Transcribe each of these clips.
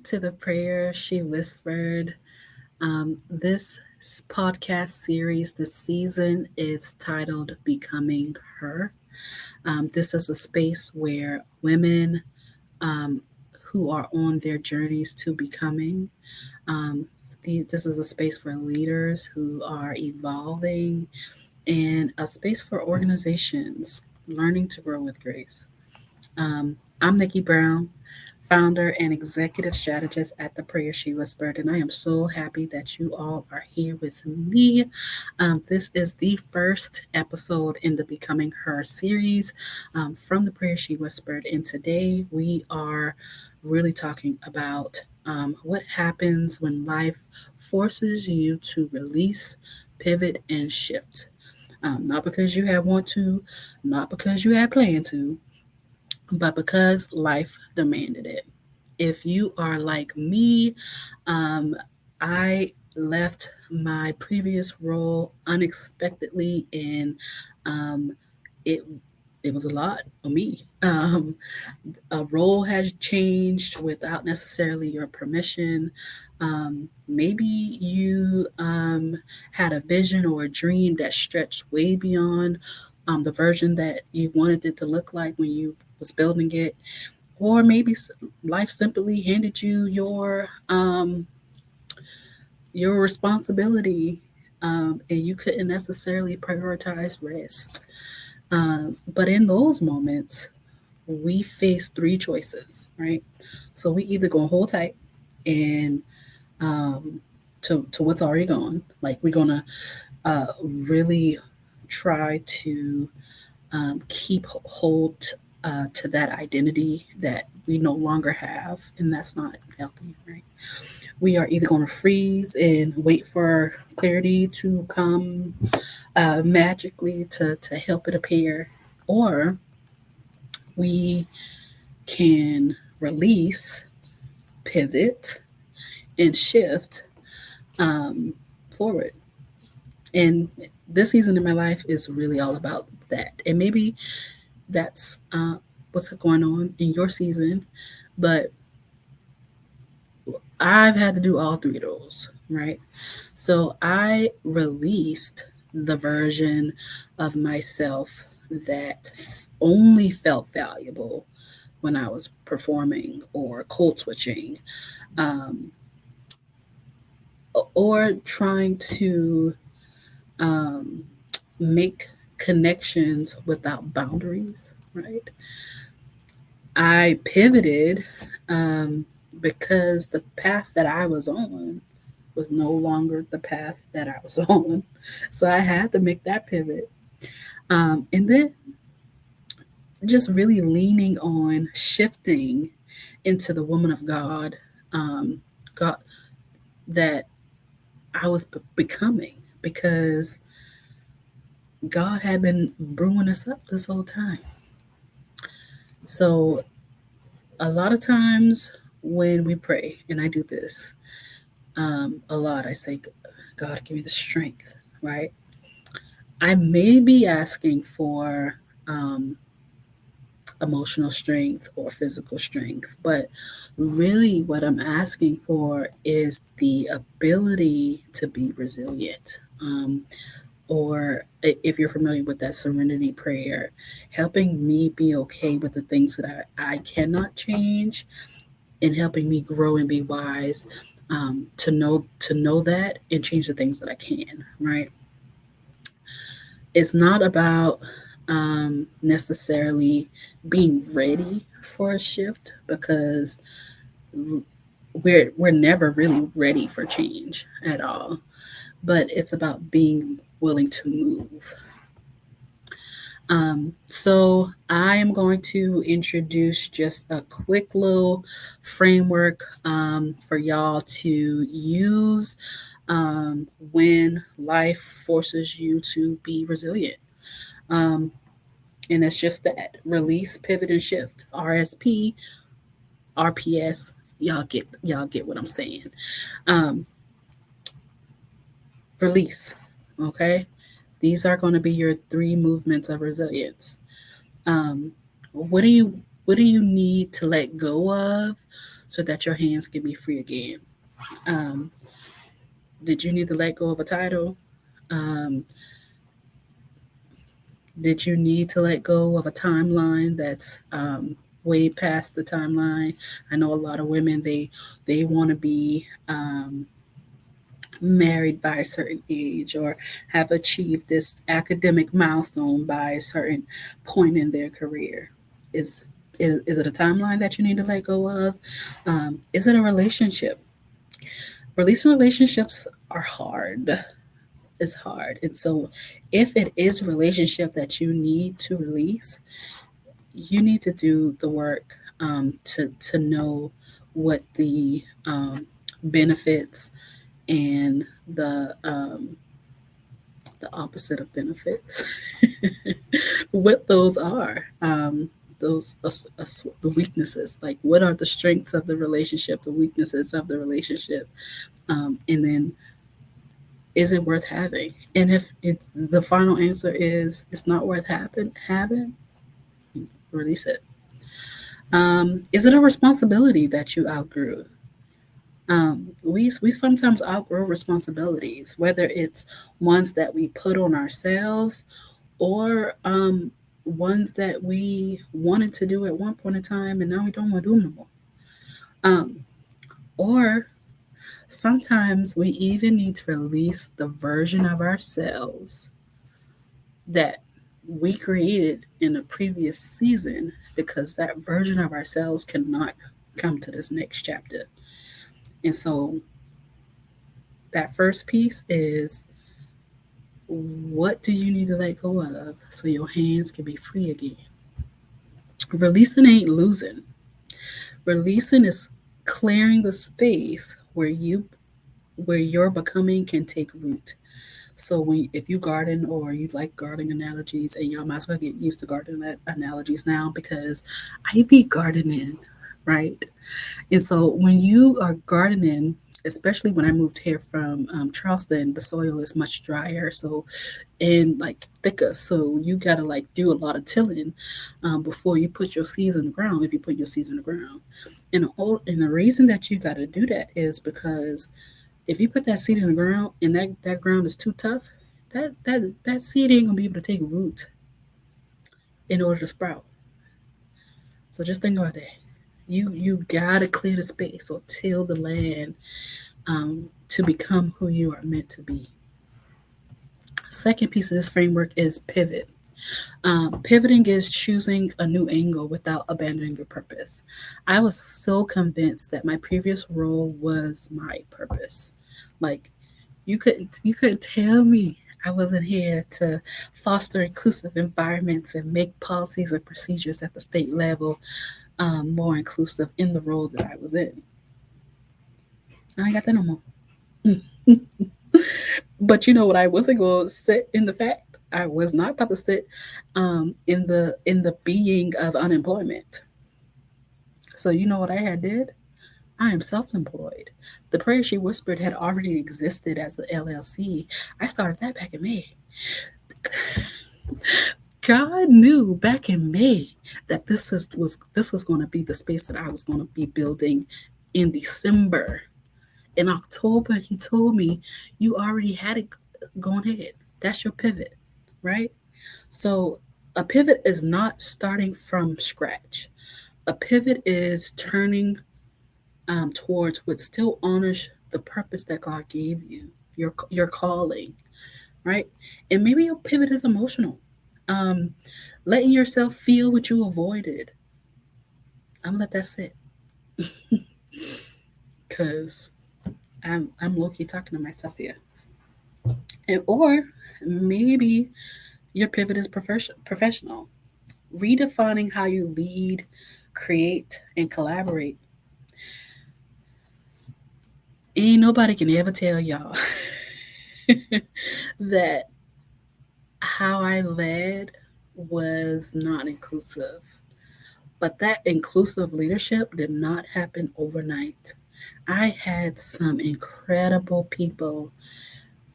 to the prayer she whispered. This podcast series this season is titled Becoming Her. This is a space where women um, who are on their journeys to becoming, um, this is a space for leaders who are evolving and a space for organizations learning to grow with grace. I'm Nikki Brown, founder and executive strategist at The Prayer She Whispered, and I am so happy that you all are here with me. This is the first episode in the Becoming Her series from The Prayer She Whispered, and today we are really talking about what happens when life forces you to release, pivot, and shift. Not because you had want to, not because you had planned to, but because life demanded it. If you are like me, um, I left my previous role unexpectedly, and um, it it was a lot on me. A role has changed without necessarily your permission. Maybe you had a vision or a dream that stretched way beyond the version that you wanted it to look like when you was building it, or maybe life simply handed you your responsibility, and you couldn't necessarily prioritize rest. But in those moments, we face three choices, right? So we either gonna hold tight and um, to what's already gone, like we're gonna uh, really try to keep hold to that identity that we no longer have, and that's not healthy, right? We are either going to freeze and wait for clarity to come magically to help it appear, or we can release, pivot, and shift um, forward. And this season in my life is really all about that. And maybe that's what's going on in your season. But I've had to do all three of those, right? So I released the version of myself that only felt valuable when I was performing or code switching, um, or trying to um, make connections without boundaries, right? I pivoted because the path that I was on was no longer the path that I was on. So I had to make that pivot. And then just really leaning on shifting into the woman of um, God that I was becoming, because God had been brewing us up this whole time. So a lot of times when we pray, and I do this a lot, I say, God, give me the strength, right? I may be asking for emotional strength or physical strength, but really what I'm asking for is the ability to be resilient. Or if you're familiar with that serenity prayer, helping me be okay with the things that I cannot change, and helping me grow and be wise, to know that and change the things that I can. Right? It's not about necessarily being ready for a shift, because we're never really ready for change at all. But it's about being willing to move. So I am going to introduce just a quick little framework for y'all to use when life forces you to be resilient. Um, and it's just that: release, pivot, and shift. RSP, RPS. Y'all get what I'm saying. Um, Release. Okay, these are going to be your three movements of resilience. Um, what do you need to let go of so that your hands can be free again. Um, did you need to let go of a title? Um, did you need to let go of a timeline that's way past the timeline? I know a lot of women they want to be married by a certain age or have achieved this academic milestone by a certain point in their career. Is is it a timeline that you need to let go of? Is it a relationship? Releasing relationships are hard. It's hard. And so if it is a relationship that you need to release, you need to do the work to know what the benefits and the opposite of benefits, what those are. Those the weaknesses, like what are the strengths of the relationship, the weaknesses of the relationship, and then is it worth having? And if the final answer is it's not worth having, release it. Is it a responsibility that you outgrew? We sometimes outgrow responsibilities, whether it's ones that we put on ourselves or ones that we wanted to do at one point in time and now we don't want to do them no more. Um, or sometimes we even need to release the version of ourselves that we created in a previous season because that version of ourselves cannot come to this next chapter. And so that first piece is, what do you need to let go of so your hands can be free again? Releasing ain't losing. Releasing is clearing the space where your becoming can take root. So when if you garden or you like gardening analogies, and y'all might as well get used to gardening analogies now because I be gardening, right? And so when you are gardening, especially when I moved here from Charleston, the soil is much drier, so and like thicker. So you gotta like do a lot of tilling before you put your seeds in the ground. If you put your seeds in the ground, and the reason that you gotta do that is because if you put that seed in the ground and that ground is too tough, that seed ain't gonna be able to take root in order to sprout. So just think about that. You gotta clear the space or till the land to become who you are meant to be. Second piece of this framework is pivot. Pivoting is choosing a new angle without abandoning your purpose. I was so convinced that my previous role was my purpose. Like you couldn't tell me I wasn't here to foster inclusive environments and make policies and procedures at the state level more inclusive in the role that I was in. I ain't got that no more. But you know what? I wasn't going to sit in the fact. I was not about to sit in the being of unemployment. So you know what I had did? I am self-employed. The prayer she whispered had already existed as an LLC. I started that back in May. God knew back in May that this was going to be the space that I was going to be building in December. In October, he told me, you already had it going ahead. That's your pivot, right? So a pivot is not starting from scratch. A pivot is turning towards what still honors the purpose that God gave you, your calling, right? And maybe your pivot is emotional. Um, letting yourself feel what you avoided. I'm gonna let that sit because I'm low key talking to myself here. And or maybe your pivot is professional, redefining how you lead, create, and collaborate. Ain't nobody can ever tell y'all that how I led was not inclusive. But that inclusive leadership did not happen overnight. I had some incredible people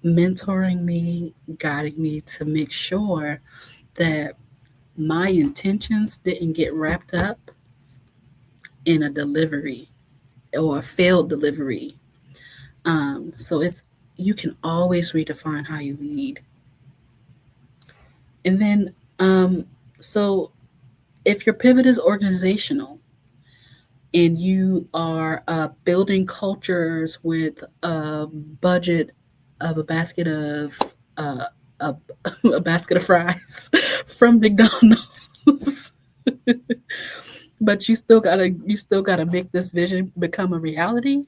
mentoring me, guiding me to make sure that my intentions didn't get wrapped up in a delivery. or a failed delivery. So it's you can always redefine how you lead. And then, so if your pivot is organizational and you are building cultures with a budget of a basket of uh, a, a basket of fries from McDonald's, but you still gotta make this vision become a reality.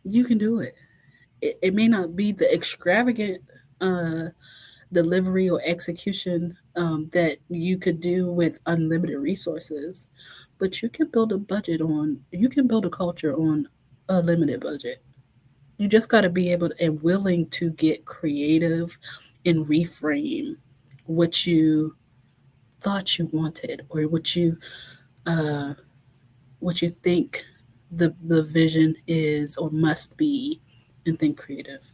You can do it. It may not be the extravagant uh, delivery or execution that you could do with unlimited resources, but you can build a culture on a limited budget. You just got to be able and willing to get creative and reframe what you thought you wanted or uh, what you think the vision is or must be, and think creative.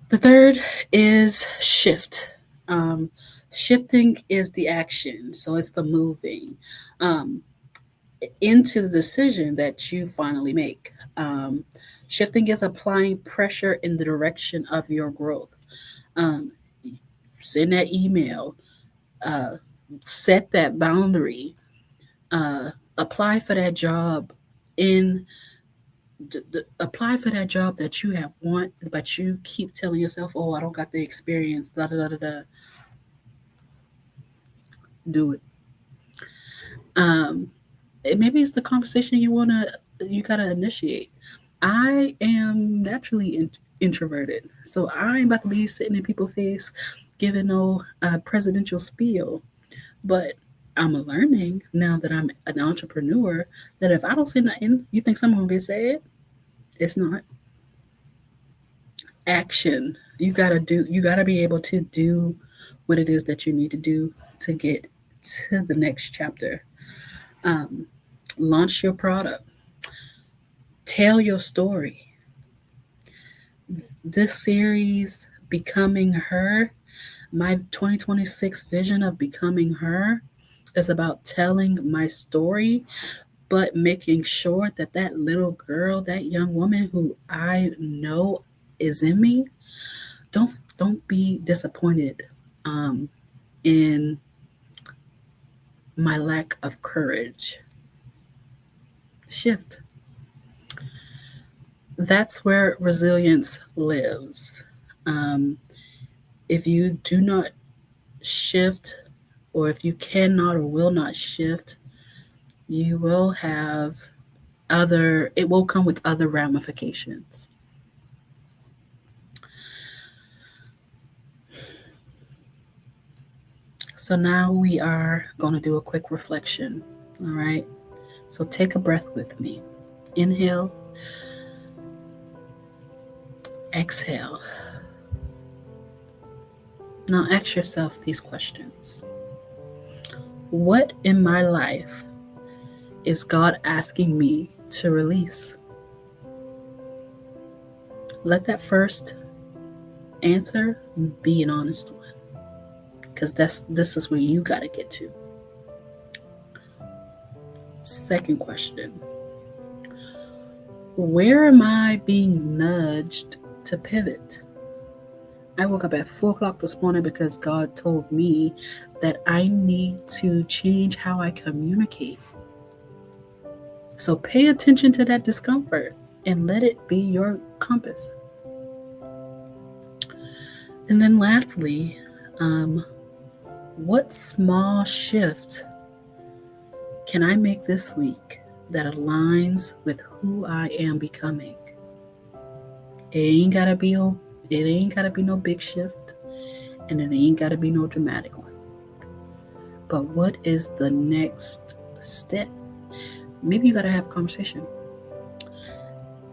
The third is shift. Um, Shifting is the action, so it's the moving um, into the decision that you finally make. Shifting is applying pressure in the direction of your growth. Um, Send that email, uh, set that boundary, apply for that job in apply for that job that you have want, but you keep telling yourself, "Oh, I don't got the experience." Da da da da da. Do it. Um, Maybe it's the conversation you gotta initiate. I am naturally introverted, so I ain't about to be sitting in people's face giving no presidential spiel. But I'm learning now that I'm an entrepreneur that if I don't say nothing, you think someone will get sad? It's not. Action. You gotta be able to do what it is that you need to do to get to the next chapter. Um, Launch your product. Tell your story. This series, Becoming Her, my 2026 vision of becoming her is about telling my story, but making sure that that little girl, that young woman who I know is in me, don't don't be disappointed um, in my lack of courage. Shift. That's where resilience lives. Um, if you do not shift, or if you cannot or will not shift, you will have it will come with other ramifications. So now we are going to do a quick reflection. All right. So take a breath with me. Inhale, exhale. Now ask yourself these questions. What in my life is God asking me to release? Let that first answer be an honest one, because this is where you got to get to. Second question. Where am I being nudged to pivot? I woke up at 4 o'clock this morning because God told me that I need to change how I communicate. So pay attention to that discomfort and let it be your compass. And then lastly, what small shift can I make this week that aligns with who I am becoming? It ain't gotta be no big shift, and it ain't gotta be no dramatic one. But what is the next step? Maybe you gotta have a conversation.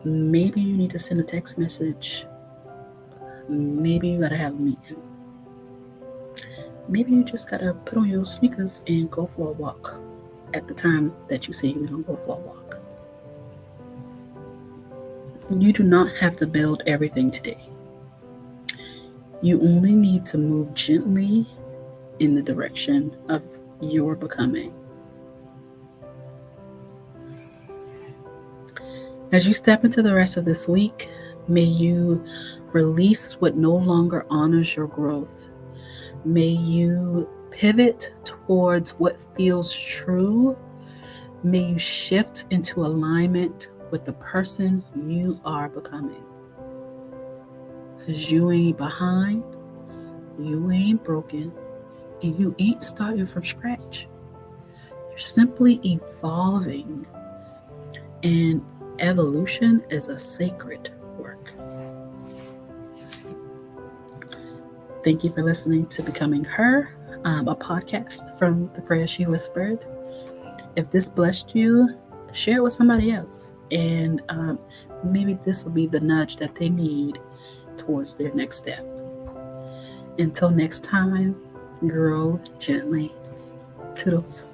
Maybe you need to send a text message. Maybe you gotta have a meeting. Maybe you just gotta put on your sneakers and go for a walk at the time that you say you're gonna go for a walk. You do not have to build everything today. You only need to move gently in the direction of you're becoming. As you step into the rest of this week, may you release what no longer honors your growth. May you pivot towards what feels true. May you shift into alignment with the person you are becoming. Because you ain't behind, you ain't broken, and you ain't starting from scratch. You're simply evolving. And evolution is a sacred work. Thank you for listening to Becoming Her, a podcast from The Prayer She Whispered. If this blessed you, share it with somebody else. And maybe this will be the nudge that they need towards their next step. Until next time, grow gently. Toodles.